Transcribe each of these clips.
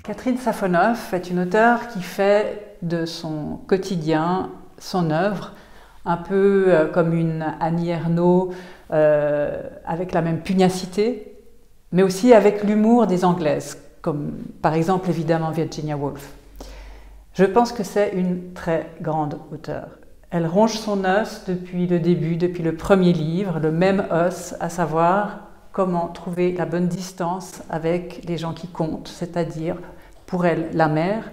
Catherine Safonoff est une auteure qui fait de son quotidien son œuvre, un peu comme une Annie Ernaux, avec la même pugnacité, mais aussi avec l'humour des Anglaises, comme par exemple évidemment Virginia Woolf. Je pense que c'est une très grande auteure. Elle ronge son os depuis le début, depuis le premier livre, le même os, à savoir comment trouver la bonne distance avec les gens qui comptent, c'est-à-dire pour elle la mère,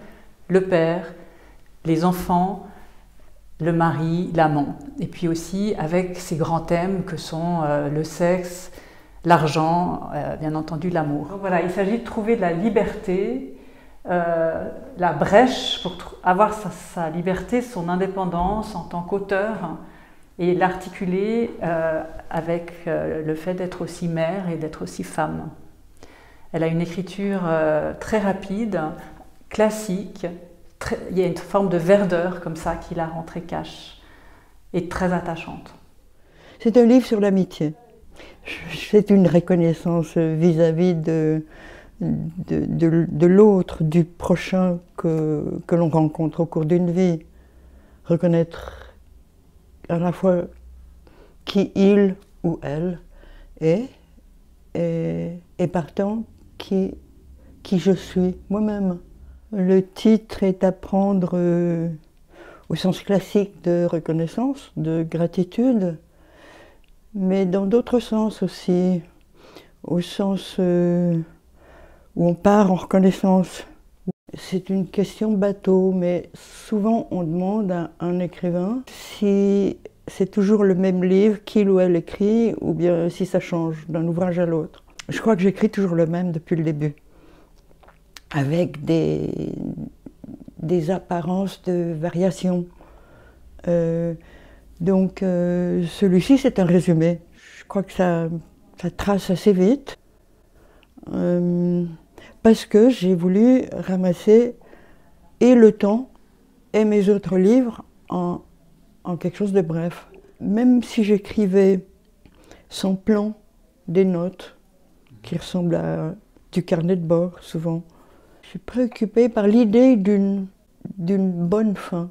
le père, les enfants, le mari, l'amant. Et puis aussi avec ces grands thèmes que sont le sexe, l'argent, bien entendu l'amour. Donc voilà, il s'agit de trouver de la liberté, la brèche pour avoir sa liberté, son indépendance en tant qu'auteur et l'articuler avec le fait d'être aussi mère et d'être aussi femme. Elle a une écriture très rapide, classique, il y a une forme de verdeur comme ça qui la rend très cash et très attachante. C'est un livre sur l'amitié. C'est une reconnaissance vis-à-vis de l'autre, du prochain que l'on rencontre au cours d'une vie. Reconnaître à la fois qui il ou elle est et partant qui je suis moi-même. Le titre est à prendre au sens classique de reconnaissance, de gratitude, mais dans d'autres sens aussi, au sens où on part en reconnaissance. C'est une question bateau, mais souvent on demande à un écrivain si c'est toujours le même livre qu'il ou elle écrit, ou bien si ça change d'un ouvrage à l'autre. Je crois que j'écris toujours le même depuis le début, avec des apparences de variation. Donc celui-ci, c'est un résumé. Je crois que ça trace assez vite, parce que j'ai voulu ramasser et le temps et mes autres livres en quelque chose de bref. Même si j'écrivais sans plan des notes, qui ressemblent à du carnet de bord souvent, je suis préoccupée par l'idée d'une bonne fin,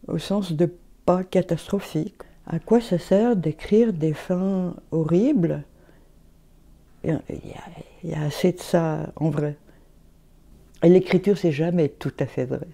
au sens de pas catastrophique. À quoi ça sert d'écrire des fins horribles? Il y a assez de ça en vrai. Et l'écriture, c'est jamais tout à fait vrai.